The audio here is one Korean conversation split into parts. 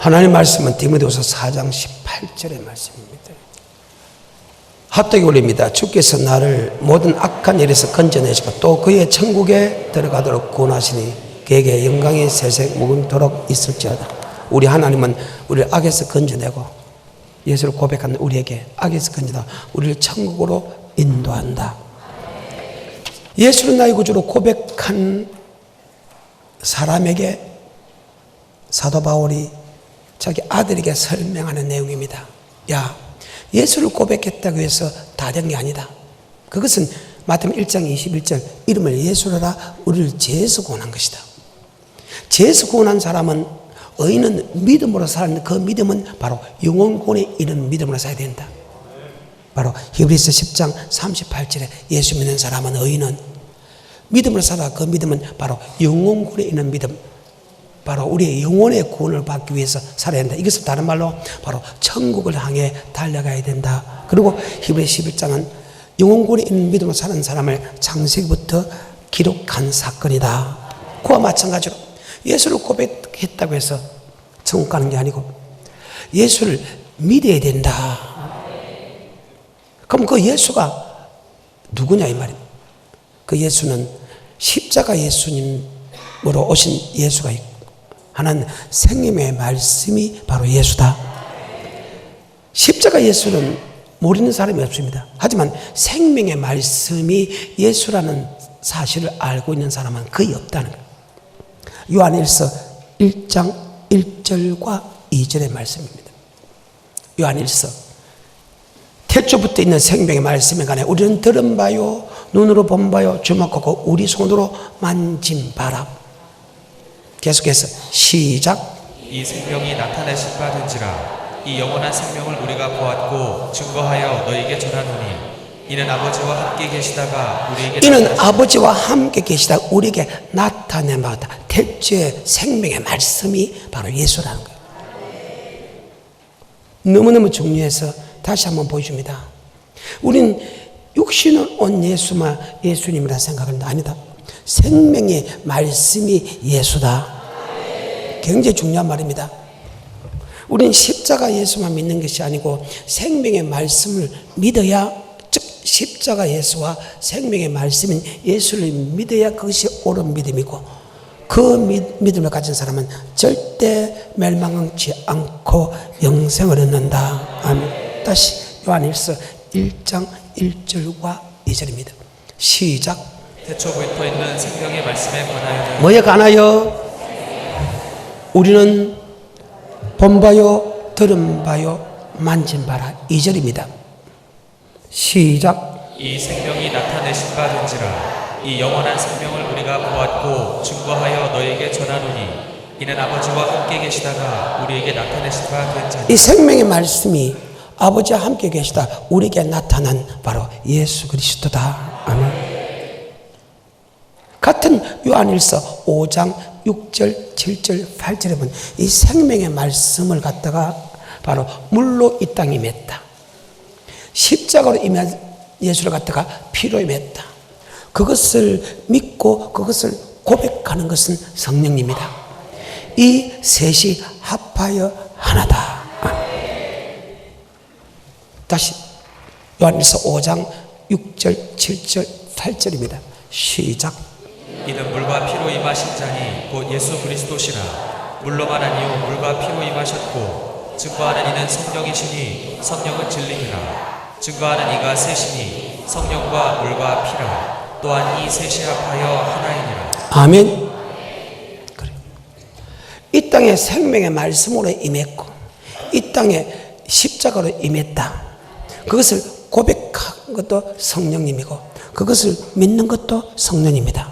하나님 말씀은 디모데후서 4장 18절의 말씀입니다. 합독이 올립니다. 주께서 나를 모든 악한 일에서 건져내시고 또 그의 천국에 들어가도록 구원하시니 그에게 영광이 세세 무궁토록 있을지어다. 우리 하나님은 우리를 악에서 건져내고 예수를 고백한 우리에게 악에서 건져다 우리를 천국으로 인도한다. 예수를 나의 구주로 고백한 사람에게 사도 바울이 자기 아들에게 설명하는 내용입니다. 야, 예수를 고백했다고 해서 다 된 게 아니다. 그것은 마태복음 1장 21절 이름을 예수로라 우리를 죄에서 구원한 것이다. 죄에서 구원한 사람은 의인은 믿음으로 사는 그 믿음은 바로 영원 구원에 이르는 믿음으로 살아야 된다. 바로 히브리서 10장 38절에 예수 믿는 사람은 의인은 믿음으로 살아 그 믿음은 바로 영원 구원에 이르는 믿음, 바로 우리의 영혼의 구원을 받기 위해서 살아야 된다. 이것을 다른 말로 바로 천국을 향해 달려가야 된다. 그리고 히브리 11장은 영혼 구원에 있는 믿음으로 사는 사람을 창세기부터 기록한 사건이다. 그와 마찬가지로 예수를 고백했다고 해서 천국 가는 게 아니고 예수를 믿어야 된다. 그럼 그 예수가 누구냐 이 말입니다. 그 예수는 십자가 예수님으로 오신 예수가 있고 하나는 생명의 말씀이 바로 예수다. 십자가 예수는 모르는 사람이 없습니다. 하지만 생명의 말씀이 예수라는 사실을 알고 있는 사람은 거의 없다는 거예요. 요한일서 1장 1절과 2절의 말씀입니다. 요한일서 태초부터 있는 생명의 말씀에 관해 우리는 들은 바요 눈으로 본 바요 주목하고 우리 손으로 만진 바라. 계속해서 시작. 이 생명이 나타내신 바 된지라. 이 영원한 생명을 우리가 보았고 증거하여 너희에게 전하노니 이는 아버지와 함께 계시다가 우리에게 나타낸 바다. 태초의 생명의 말씀이 바로 예수라는 거예요. 너무너무 중요해서 다시 한번 보여줍니다. 우린 육신을 온 예수님이라 생각하는데 아니다. 생명의 말씀이 예수다. 굉장히 중요한 말입니다. 우린 십자가 예수만 믿는 것이 아니고 생명의 말씀을 믿어야, 즉 십자가 예수와 생명의 말씀인 예수를 믿어야 그것이 옳은 믿음이고 그 믿음을 가진 사람은 절대 멸망하지 않고 영생을 얻는다. 아멘. 다시 요한일서 1장 1절과 2절입니다. 시작. 태초부터 있는 생명의 말씀에 관하여는 뭐에 관하여? 우리는 본 바요 들은 바요 만진 바라. 2절입니다. 시작. 이 생명이 나타내신 바 된지라. 이 영원한 생명을 우리가 보았고 증거하여 너희에게 전하노니 이는 아버지와 함께 계시다가 우리에게 나타내신 바 된 자니. 이 생명의 말씀이 아버지와 함께 계시다 우리에게 나타난 바로 예수 그리스도다. 아멘. 같은 요한일서 5장 6절 7절 8절에 보면 이 생명의 말씀을 갖다가 바로 물로 이 땅에 맺다. 십자가로 임한 예수를 갖다가 피로 임했다. 그것을 믿고 그것을 고백하는 것은 성령님이다. 이 셋이 합하여 하나다. 다시 요한일서 5장 6절 7절 8절입니다. 시작. 이는 물과 피로 임하신 자니 곧 예수 그리스도시라. 물로만 아니요 물과 피로 임하셨고 증거하는 이는 성령이시니 성령은 진리니라. 증거하는 이가 셋이니 성령과 물과 피라. 또한 이 셋이 합하여 하나이니라. 아멘. 그래. 이 땅에 생명의 말씀으로 임했고 이 땅에 십자가로 임했다. 그것을 고백한 것도 성령님이고 그것을 믿는 것도 성령입니다.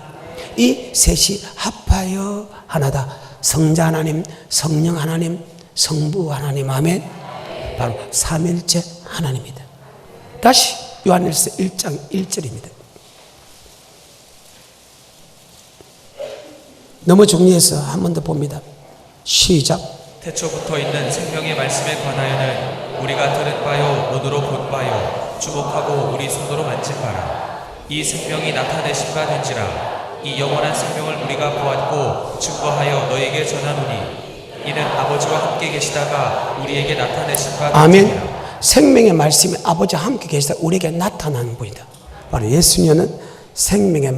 이 셋이 합하여 하나다. 성자 하나님, 성령 하나님, 성부 하나님. 아멘. 바로 삼일체 하나님입니다. 다시 요한일서 1장 1절입니다. 너무 중요해서 한 번 더 봅니다. 시작. 태초부터 있는 생명의 말씀에 관하여는 우리가 들은 바요 눈으로 본 바요 주목하고 우리 손으로 만진 바라. 이 생명이 나타내신 바 된지라. 이 영원한 생명을 우리가 보았고 증거하여 너에게 전하노니 이는 아버지와 함께 계시다가 우리에게 나타내신 바 아멘. 같으니라. 생명의 말씀이 아버지와 함께 계시다 우리에게 나타나는 분이다. 바로 예수님은 생명의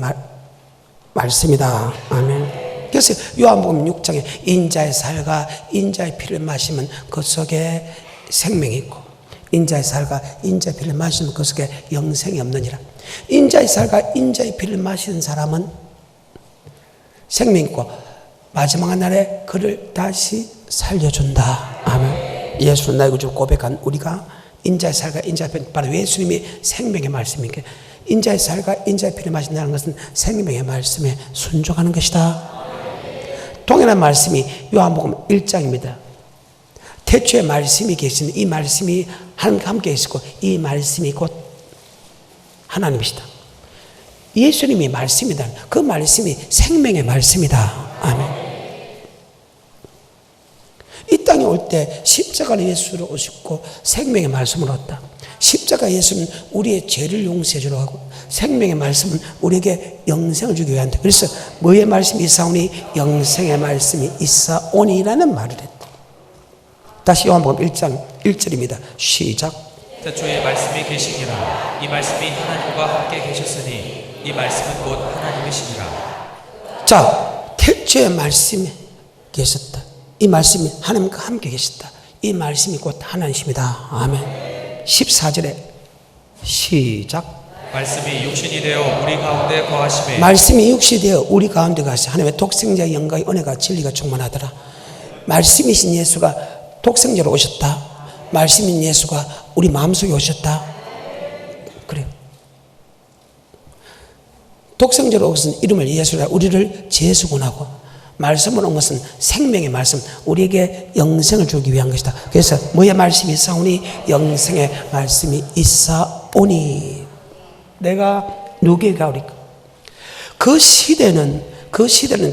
말씀이다. 아멘. 그래서 요한복음 6장에 인자의 살과 인자의 피를 마시면 그 속에 생명이 있고 인자의 살과 인자의 피를 마시면 그 속에 영생이 없느니라. 인자의 살과 인자의 피를 마시는 사람은 생명이 있고 마지막 날에 그를 다시 살려준다. 아멘. 예수는 나의 구주 고백한 우리가 인자의 살과 인자의 피, 바로 예수님이 생명의 말씀이니까 인자의 살과 인자의 피를 마신다는 것은 생명의 말씀에 순종하는 것이다. 동일한 말씀이 요한복음 1장입니다. 태초에 말씀이 계신 이 말씀이 하나님과 함께 계시고 이 말씀이 곧 하나님이시다. 예수님이 말씀이다. 그 말씀이 생명의 말씀이다. 아멘. 이 땅에 올 때 십자가로 예수로 오셨고 생명의 말씀을 얻었다. 십자가 예수는 우리의 죄를 용서해 주러 하고 생명의 말씀은 우리에게 영생을 주기 위한다. 그래서 뭐의 말씀이 있사오니 영생의 말씀이 있사오니라는 말을 했다. 다시 요한복음 1장 1절입니다. 시작. 태초에 말씀이 계시니라. 이 말씀이 하나님과 함께 계셨으니 이 말씀은 곧 하나님이시니라. 자, 태초에 말씀이 계셨다. 이 말씀이 하나님과 함께 계셨다. 이 말씀이 곧 하나님이십니다. 아멘. 14절에 시작. 말씀이 육신이 되어 우리 가운데 거하심에 말씀이 육신이 되어 우리 가운데 가시 하나님의 독생자의 영광의 은혜가 진리가 충만하더라. 말씀이신 예수가 독생자로 오셨다. 말씀인 예수가 우리 마음속에 오셨다. 그래요. 독생자로 오신 이름을 예수라 우리를 제수군하고 말씀으로 온 것은 생명의 말씀 우리에게 영생을 주기 위한 것이다. 그래서 뭐의 말씀이 있사오니 영생의 말씀이 있사오니 내가 누구에게 가오리까? 그 시대는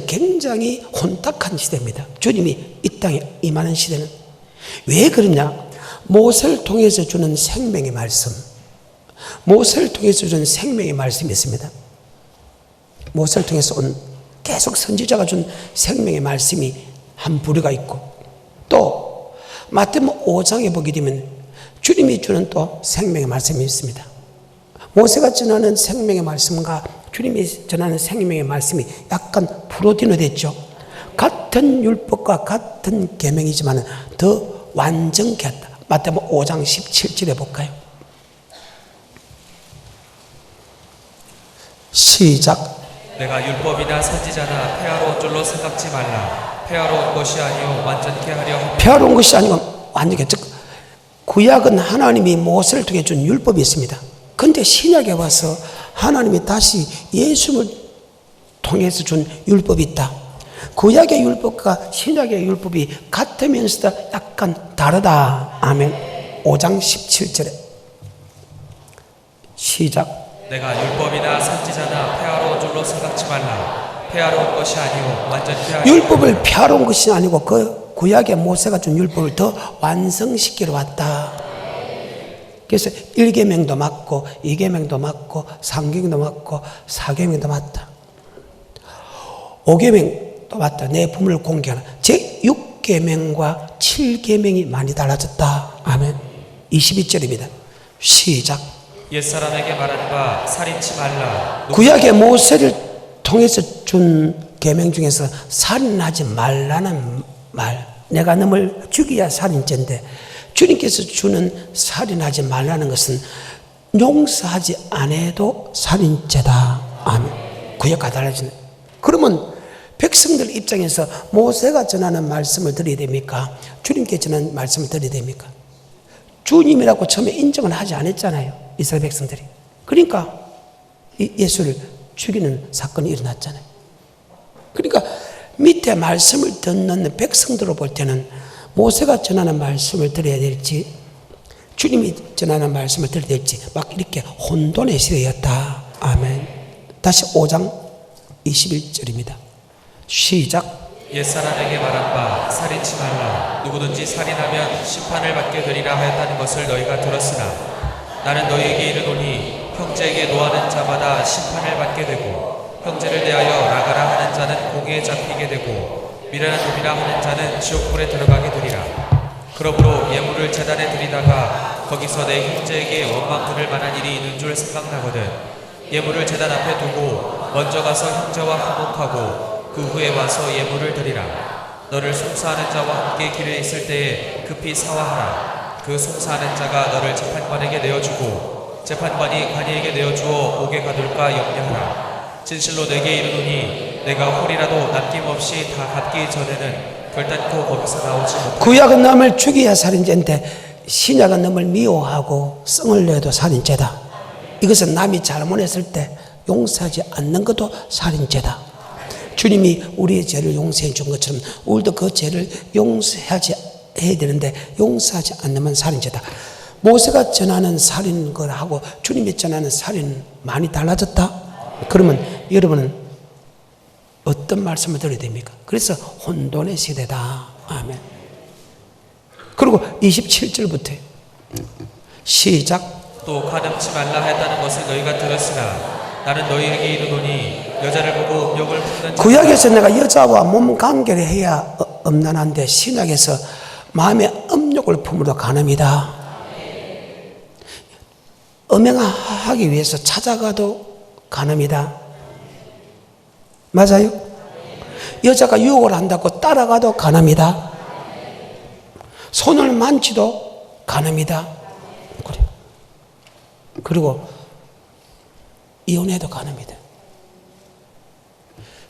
굉장히 혼탁한 시대입니다. 주님이 이 땅에 임하는 시대는 왜 그러냐? 모세를 통해서 주는 생명의 말씀, 모세를 통해서 주는 생명의 말씀이 있습니다. 모세를 통해서 온 계속 선지자가 준 생명의 말씀이 한 부류가 있고 또 마태복음 5장에 보게 되면 주님이 주는 또 생명의 말씀이 있습니다. 모세가 전하는 생명의 말씀과 주님이 전하는 생명의 말씀이 약간 프로디노 됐죠. 같은 율법과 같은 계명이지만 더 완전케 했다. 마태복음 5장 17절에 볼까요? 시작. 내가 율법이나 선지자나 폐하러 온 줄로 생각지 말라. 폐하러 온 것이 아니요 완전케 하려 함이라. 폐하러 온 것이 아니고 완전케. 즉 구약은 하나님이 모세를 통해 준 율법이 있습니다. 그런데 신약에 와서 하나님이 다시 예수를 통해서 준 율법이 있다. 구약의 율법과 신약의 율법이 같으면서도 약간 다르다. 아멘. 5장 17절에 시작. 내가 율법이나 선지자나 폐하러 온 줄로 생각지 말라. 폐하러 온 것이 아니요 완전케 하려. 율법을 폐하러 온 것이 아니고 그 구약의 모세가 준 율법을 더 완성시키러 왔다. 그래서 1계명도 맞고 2계명도 맞고 3계명도 맞고 4계명도 맞다. 5계명도 맞다. 내 부모를 공개하라. 제 6계명과 7계명이 많이 달라졌다. 아멘. 22절입니다. 시작. 옛사람에게 말한 바 살인치 말라. 구약의 모세를 통해서 준 계명 중에서 살인하지 말라는 말. 내가 너를 죽여야 살인죄인데 주님께서 주는 살인하지 말라는 것은 용서하지 않아도 살인죄다. 아멘. 구약과 달라지네. 그러면 백성들 입장에서 모세가 전하는 말씀을 드려야 됩니까? 주님께 전하는 말씀을 드려야 됩니까? 주님이라고 처음에 인정을 하지 않았잖아요. 이스라엘 백성들이. 그러니까 예수를 죽이는 사건이 일어났잖아요. 그러니까 밑에 말씀을 듣는 백성들로 볼 때는 모세가 전하는 말씀을 들어야 될지 주님이 전하는 말씀을 들어야 될지 막 이렇게 혼돈의 시대였다. 아멘. 다시 5장 21절입니다. 시작. 옛사람에게 말한 바 살인치 말라. 누구든지 살인하면 심판을 받게 되리라 하였다는 것을 너희가 들었으나 나는 너희에게 이르노니 형제에게 노하는 자마다 심판을 받게 되고 형제를 대하여 나가라 하는 자는 공에 잡히게 되고 미련한 놈이라 하는 자는 지옥불에 들어가게 되리라. 그러므로 예물을 제단에 드리다가 거기서 내 형제에게 원망 들을 만한 일이 있는 줄 생각나거든 예물을 제단 앞에 두고 먼저 가서 형제와 화목하고 그 후에 와서 예물을 드리라. 너를 송사하는 자와 함께 길에 있을 때에 급히 사화하라. 그 송사하는 자가 너를 재판관에게 내어주고 재판관이 관이에게 내어주어 옥에 가둘까 염려하라. 진실로 내게 이르노니 내가 홀이라도 남김없이 다 갚기 전에는 결단코 거기서 나오지 못하리라. 구약은 남을 죽여야 살인죄인데 신약은 남을 미워하고 성을 내도 살인죄다. 이것은 남이 잘못했을 때 용서하지 않는 것도 살인죄다. 주님이 우리의 죄를 용서해 준 것처럼 우리도 그 죄를 용서하지 해야 되는데 용서하지 않으면 살인죄다. 모세가 전하는 살인 거하고 주님이 전하는 살인 많이 달라졌다? 그러면 여러분은 어떤 말씀을 드려야 됩니까? 그래서 혼돈의 시대다. 아멘. 그리고 27절부터 시작. 또 가늠치 말라 했다는 것을 너희가 들었으나 나는 너희에게 이르노니 여자를 보고 음욕을 품는 자가 구약에서 내가 여자와 몸 관계를 해야 음란한데 신약에서 마음의 음욕을 품으러 가늠이다. 음행하기 위해서 찾아가도 가늠이다. 맞아요? 여자가 유혹을 한다고 따라가도 가늠이다. 손을 만지도 가늠이다. 그리고 이혼해도 가늠이다.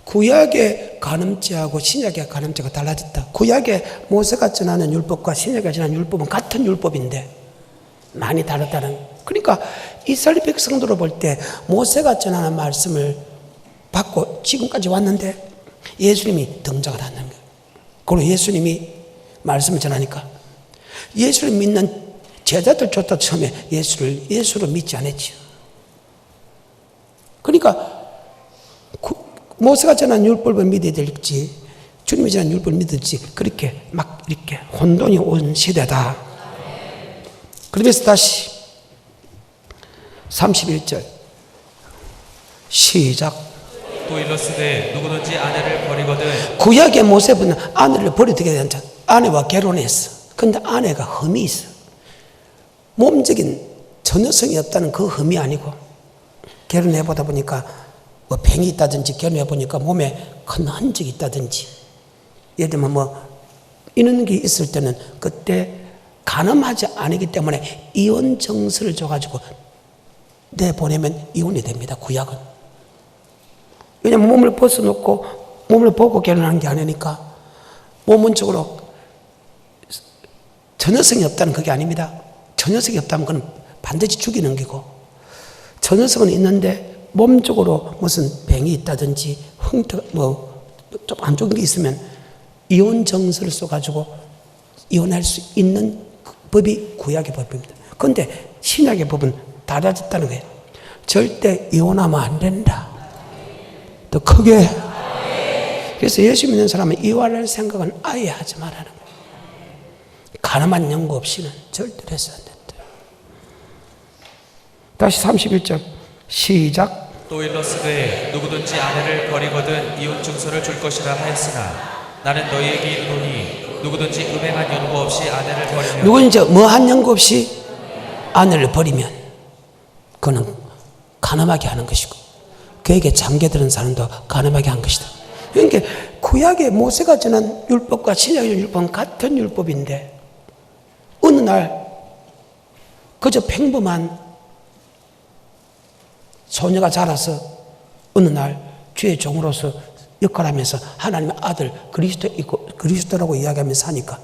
구약의 간음죄하고 신약의 간음죄가 달라졌다. 구약의 모세가 전하는 율법과 신약이 전하는 율법은 같은 율법인데 많이 다르다는. 그러니까 이스라엘 백성들을 볼 때 모세가 전하는 말씀을 받고 지금까지 왔는데 예수님이 등장을 하는 거예요. 그리고 예수님이 말씀을 전하니까 예수를 믿는 제자들조차 처음에 예수를 믿지 않았지요. 그러니까 모세가 전한 율법을 믿어야 될지 주님이 전한 율법을 믿을지 그렇게 막 이렇게 혼돈이 온 시대다. 그러면서 다시 31절 시작. 또 일렀으되 누구든지 아내를 버리거든 구약의 모세는 아내를 버리게 된 자, 아내와 결혼했어. 근데 아내가 흠이 있어. 몸적인 전여성이 없다는 그 흠이 아니고 결혼해보다 보니까 뭐 병이 있다든지 결혼해보니까 몸에 큰 흔적이 있다든지 예를 들면 뭐 이런 게 있을 때는 그때 간음하지 않기 때문에 이혼 정서를 줘가지고 내보내면 이혼이 됩니다. 구약은. 왜냐면 몸을 벗어놓고 몸을 보고 결혼하는 게 아니니까 몸은적으로 전여성이 없다는 그게 아닙니다. 전여성이 없다면 그건 반드시 죽이는 거고 전여성은 있는데 몸적으로 무슨 병이 있다든지 뭐 좀 안 좋은 게 있으면 이혼 정서를 써가지고 이혼할 수 있는 법이 구약의 법입니다. 그런데 신약의 법은 달라졌다는 거예요. 절대 이혼하면 안 된다. 더 크게. 그래서 예수 믿는 사람은 이혼할 생각은 아예 하지 말라는 거예요. 가늠한 연고 없이는 절대로 해서 안 된다. 다시 31절 시작. 또 일렀으되 누구든지 아내를 버리거든 이혼 증서를 줄 것이라 하였으나 나는 너희에게 이르노니 누구든지 음행한 연고 없이 아내를 버리면 누구든지 뭐한 연고 없이 아내를 버리면 그는 가늠하게 하는 것이고 그에게 잠겨드는 사람도 가늠하게 한 것이다. 그러니까 구약의 모세가 전한 율법과 신약의 율법은 같은 율법인데 어느 날 그저 평범한 소녀가 자라서 어느 날 주의 종으로서 역할하면서 하나님의 아들 그리스도라고 이야기하면서 사니까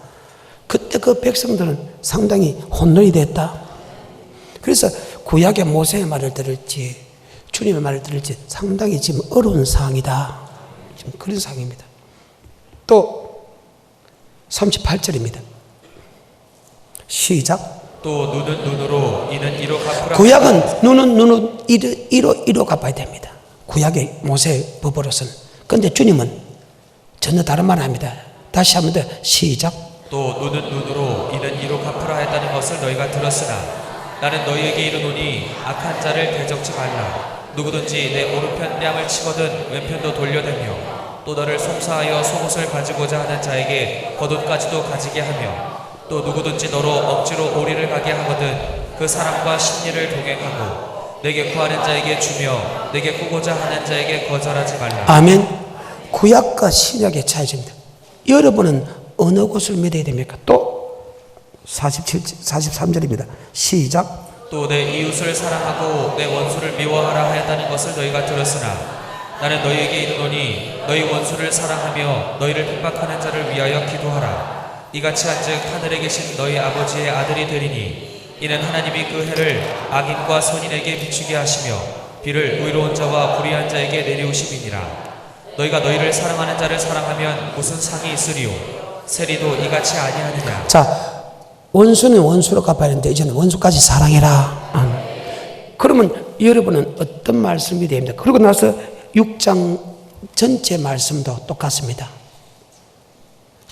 그때 그 백성들은 상당히 혼돈이 됐다. 그래서 구약의 모세의 말을 들을지 주님의 말을 들을지 상당히 지금 어려운 상황이다. 지금 그런 상황입니다. 또 38절입니다. 시작. 또 눈은 눈으로 이는 이로 갚으라. 구약은 눈은 이로 갚아야 됩니다. 구약의 모세의 법으로서는. 그런데 주님은 전혀 다른 말을 합니다. 다시 한번 더 시작. 또 눈은 눈으로 이는 이로 갚으라 했다는 것을 너희가 들었으나 나는 너희에게 이르노니 악한 자를 대적지 말라. 누구든지 내 오른편 뺨을 치거든 왼편도 돌려대며 또 너를 송사하여 속옷을 가지고자 하는 자에게 겉옷까지도 가지게 하며 또 누구든지 너로 억지로 오리를 가게 하거든 그 사람과 심리를 동행하고 내게 구하는 자에게 주며 내게 꾸고자 하는 자에게 거절하지 말라. 아멘. 구약과 신약의 차이입니다. 여러분은 어느 곳을 믿어야 됩니까? 또 43절입니다. 시작. 또 내 이웃을 사랑하고 내 원수를 미워하라 하였다는 것을 너희가 들었으나 나는 너희에게 이르노니 너희 원수를 사랑하며 너희를 핍박하는 자를 위하여 기도하라. 이같이 한즉 하늘에 계신 너희 아버지의 아들이 되리니 이는 하나님이 그 해를 악인과 선인에게 비추게 하시며 비를 의로운 자와 불의한 자에게 내리우심이니라. 너희가 너희를 사랑하는 자를 사랑하면 무슨 상이 있으리요? 세리도 이같이 아니하느냐. 자, 원수는 원수로 갚아야 하는데 이제는 원수까지 사랑해라. 그러면 여러분은 어떤 말씀이 됩니까? 그러고 나서 6장 전체 말씀도 똑같습니다.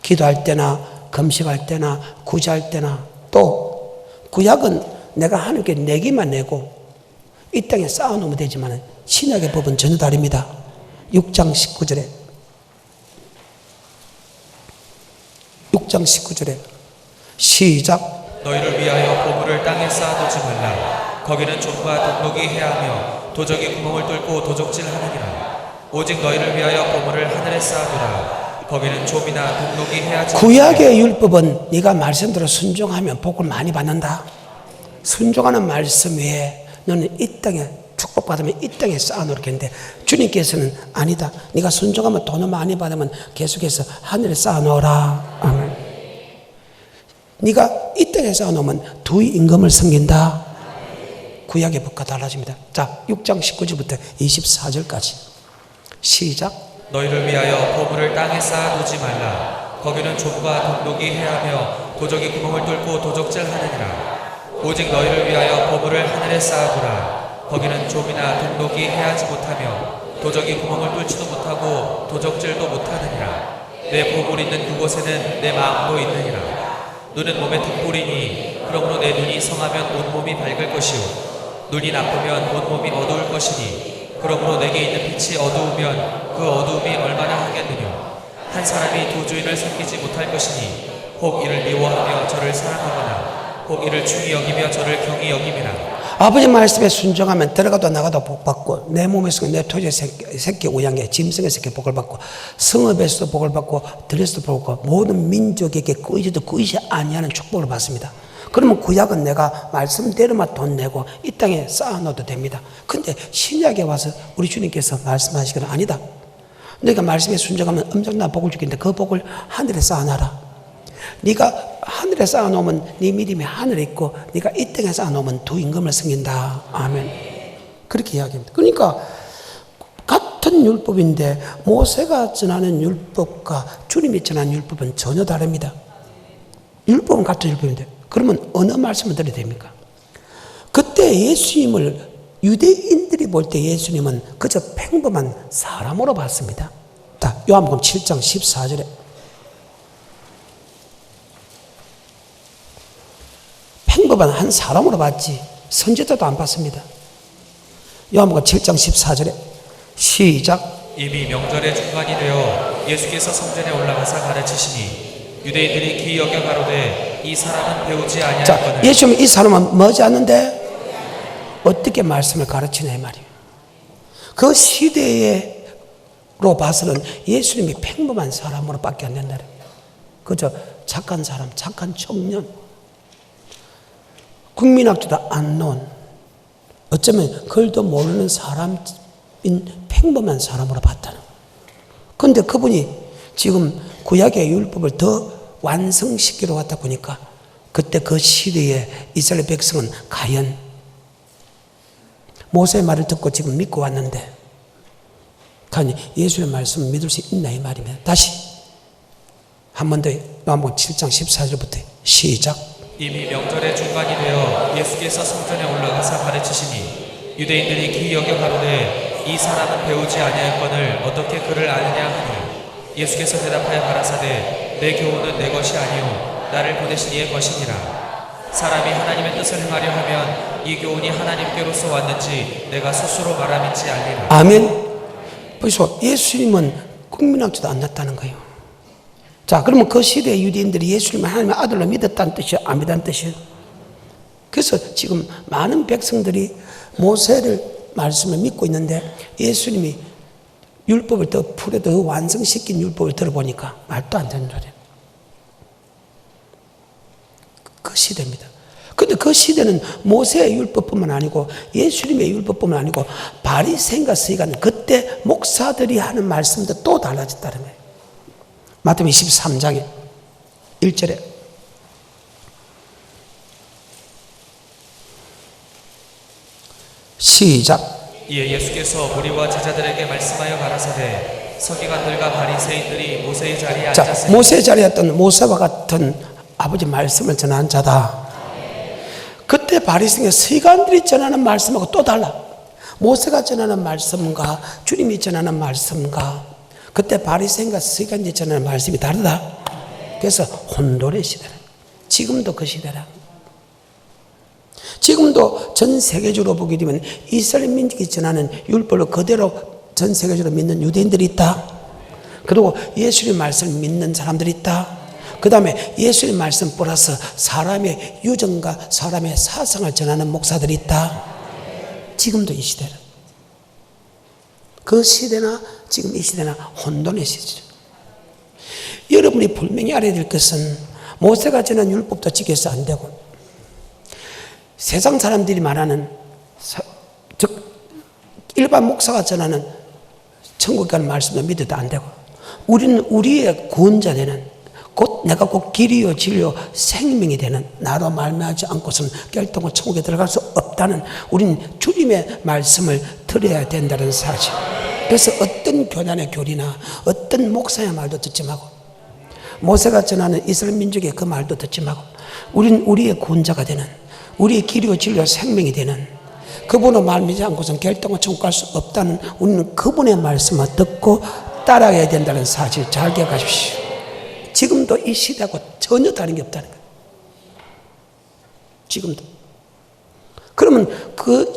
기도할 때나 금식할 때나 구제할 때나 또 구약은 내가 하나님께 내기만 내고 이 땅에 쌓아놓으면 되지만 신약의 법은 전혀 다릅니다. 6장 19절에 6장 19절에 시작. 너희를 위하여 보물을 땅에 쌓아두지 말라. 거기는 좀과 독록이 해하며 도적이 구멍을 뚫고 도적질하느니라. 오직 너희를 위하여 보물을 하늘에 쌓아두라. 거기는 좀이나 독록이 해하지. 구약의 율법은 네가 말씀대로 순종하면 복을 많이 받는다. 순종하는 말씀 외에 너는 이 땅에 축복받으면 이 땅에 쌓아놓게 했는데 주님께서는 아니다. 네가 순종하면 돈을 많이 받으면 계속해서 하늘에 쌓아놓으라. 아멘. 네가 이 땅에 쌓아놓으면 두 임금을 섬긴다. 구약의 법과 달라집니다. 자, 6장 19절부터 24절까지 시작. 너희를 위하여 보물을 땅에 쌓아두지 말라. 거기는 좀과 독록이 해하며 도적이 구멍을 뚫고 도적질하느니라. 오직 너희를 위하여 보물을 하늘에 쌓아두라. 거기는 좀이나 독록이 해하지 못하며 도적이 구멍을 뚫지도 못하고 도적질도 못하느니라. 내 보물 있는 그곳에는 내 마음도 있느니라. 눈은 몸의 등불이니 그러므로 내 눈이 성하면 온몸이 밝을 것이요 눈이 나쁘면 온몸이 어두울 것이니 그러므로 내게 있는 빛이 어두우면 그 어두움이 얼마나 하겠느냐. 한 사람이 두 주인을 섬기지 못할 것이니 혹 이를 미워하며 저를 사랑하거나 혹 이를 중히 여기며 저를 경히 여김이라. 아버지 말씀에 순종하면 들어가도 나가도 복 받고 내 몸에서 내 토지의 새끼 우양에 짐승의 새끼 복을 받고 성읍에서도 복을 받고 들에서도 복을 받고 모든 민족에게 끄이지도 끄이지 아니하는 축복을 받습니다. 그러면 구약은 내가 말씀대로만 돈 내고 이 땅에 쌓아놓아도 됩니다. 근데 신약에 와서 우리 주님께서 말씀하시기는 아니다. 너희가 말씀에 순종하면 엄청난 복을 주겠는데 그 복을 하늘에 쌓아놔라. 네가 하늘에 쌓아놓으면 네 믿음이 하늘에 있고 네가 이 땅에 쌓아놓으면 두 임금을 섬긴다. 아멘. 그렇게 이야기합니다. 그러니까 같은 율법인데 모세가 전하는 율법과 주님이 전하는 율법은 전혀 다릅니다. 율법은 같은 율법인데 그러면 어느 말씀을 드려야 됩니까? 그때 예수님을 유대인들이 볼 때 예수님은 그저 평범한 사람으로 봤습니다. 자, 요한복음 7장 14절에 평범한 한 사람으로 봤지 선지자도 안 봤습니다. 요한복음 7장 14절에 시작. 이미 명절의 중간이 되어 예수께서 성전에 올라가사 가르치시니 유대인들이 기이 여겨 가로되 이 사람은 배우지 아니하거늘. 예수님은 이 사람은 뭐지 않는데 어떻게 말씀을 가르치냐 이 말이에요. 그 시대로 봐서는 예수님이 평범한 사람으로 밖에 안 된다. 그저 착한 사람, 착한 청년, 국민학교도 안 나온 어쩌면 글도 모르는 사람인 평범한 사람으로 봤다는. 그런데 그분이 지금 구약의 율법을 더 완성시키러 왔다 보니까 그때 그 시대의 이스라엘 백성은 과연 모세의 말을 듣고 지금 믿고 왔는데 과연 예수의 말씀을 믿을 수 있나 이 말입니다. 다시 한 번 더 요한복음 7장 14절부터 시작. 이미 명절의 중간이 되어 예수께서 성전에 올라가사 가르치시니 유대인들이 기이 여겨 가로되 이 사람은 배우지 아니하였거늘 어떻게 그를 아느냐 하니 예수께서 대답하여 가라사대 내 교훈은 내 것이 아니요 나를 보내신 이의 것이니라. 사람이 하나님의 뜻을 행하려 하면 이 교훈이 하나님께로서 왔는지 내가 스스로 말함인지 알리라. 아멘. 그래서 예수님은 국민학교도 안 났다는 거예요. 자, 그러면 그 시대의 유대인들이 예수님을 하나님의 아들로 믿었다는 뜻이에요? 안 믿었다는 뜻이에요? 그래서 지금 많은 백성들이 모세를 말씀을 믿고 있는데 예수님이 율법을 더 풀어 더 완성시킨 율법을 들어보니까 말도 안 되는 소리예요. 그 시대입니다. 근데 그 시대는 모세의 율법뿐만 아니고 예수님의 율법뿐만 아니고 바리새인과 서기관 그때 목사들이 하는 말씀도 또 달라졌다는 거예요. 마태복음 23장에 1절에 시작. 이에 예수께서 무리와 제자들에게 말씀하여 가라사대 서기관들과 바리새인들이 모세의 자리에 자, 앉았으니 모세의 자리에 있던 모세와 같은 아버지 말씀을 전하는 자다. 그때 바리새인과 서기관들이 전하는 말씀하고 또 달라. 모세가 전하는 말씀과 주님이 전하는 말씀과 그때 바리새인과 서기관들이 전하는 말씀이 다르다. 그래서 혼돈의 시대라. 지금도 그 시대라. 지금도 전 세계적으로 보게 되면 이스라엘 민족이 전하는 율법을 그대로 전 세계적으로 믿는 유대인들이 있다. 그리고 예수님 말씀을 믿는 사람들이 있다. 그 다음에 예수님 말씀 플러스 사람의 유전과 사람의 사상을 전하는 목사들이 있다. 지금도 이 시대는. 그 시대나 지금 이 시대나 혼돈의 시대죠. 여러분이 분명히 알아야 될 것은 모세가 전한 율법도 지켜서 안 되고 세상 사람들이 말하는 즉 일반 목사가 전하는 천국에 가는 말씀도 믿어도 안 되고 우리는 우리의 구원자 되는 곧 내가 곧 길이요 진리요 생명이 되는 나로 말미암지 않고서는 결단코 천국에 들어갈 수 없다는 우리는 주님의 말씀을 들어야 된다는 사실. 그래서 어떤 교단의 교리나 어떤 목사의 말도 듣지 말고 모세가 전하는 이스라엘 민족의 그 말도 듣지 말고 우리는 우리의 구원자가 되는 우리의 길이요 진리요 생명이 되는 그분을 말미지 않고서는 결단코 천국 갈 수 없다는 우리는 그분의 말씀을 듣고 따라가야 된다는 사실 잘 기억하십시오. 지금도 이 시대하고 전혀 다른 게 없다는 거예요. 지금도. 그러면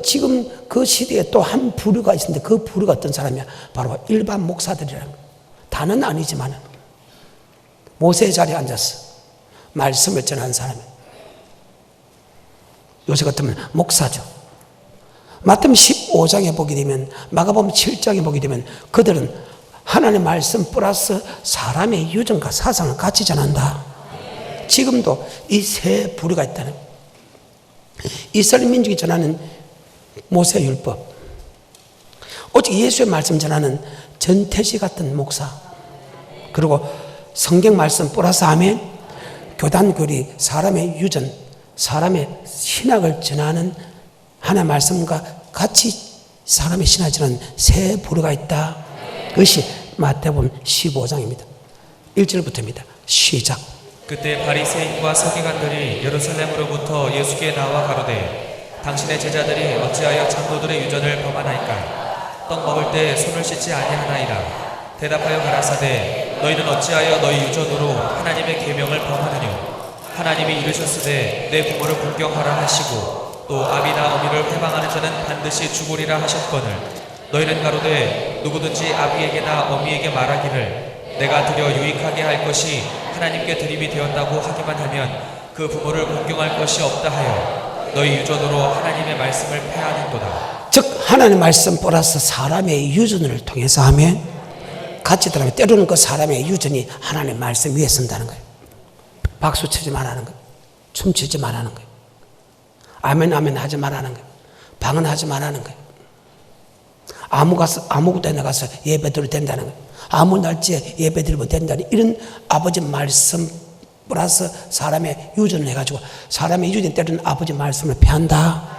지금 그 시대에 또 한 부류가 있는데 그 부류가 어떤 사람이야? 바로 일반 목사들이라는 거예요. 다는 아니지만 모세의 자리에 앉아서 말씀을 전하는 사람이에요. 요새 같으면 목사죠. 마태복음 15장에 보게 되면 마가복음 7장에 보게 되면 그들은 하나님의 말씀 플러스 사람의 유전과 사상을 같이 전한다. 지금도 이 세 부류가 있다는 거예요. 이스라엘 민족이 전하는 모세 율법 오직 예수의 말씀 전하는 전태시 같은 목사 그리고 성경 말씀 플러스 아멘 교단 교리 사람의 유전 사람의 신학을 전하는 하나님의 말씀과 같이 사람의 신학을 전하는 세 부류가 있다. 그것이 마태복음 15장입니다. 1절부터입니다. 시작. 그때 바리새인과 서기관들이 예루살렘으로부터 예수께 나와 가로되 당신의 제자들이 어찌하여 장로들의 유전을 범하나이까 떡 먹을 때 손을 씻지 아니하나이다. 대답하여 가라사대 너희는 어찌하여 너희 유전으로 하나님의 계명을 범하느냐. 하나님이 이르셨으되 내 부모를 공경하라 하시고 또 아비나 어미를 회방하는 자는 반드시 죽으리라 하셨거늘 너희는 가로되 누구든지 아비에게나 어미에게 말하기를 내가 드려 유익하게 할 것이 하나님께 드림이 되었다고 하기만 하면 그 부모를 공경할 것이 없다 하여 너희 유전으로 하나님의 말씀을 폐하는도다. 즉 하나님의 말씀 플러스 사람의 유전을 통해서 하면 같이 들어가면 때로는 그 사람의 유전이 하나님의 말씀 위에 선다는 거예요. 박수 치지 말라는 거예요. 춤추지 말라는 거예요. 아멘 아멘 하지 말라는 거예요. 방언하지 말라는 거예요. 아무 데나 가서 예배 드려도 된다는 거예요. 아무 날짜에 예배 드리면 된다는 이런 아버지 말씀 플러스 사람의 유전을 해가지고 사람의 유전이 때로는 아버지 말씀을 폐한다.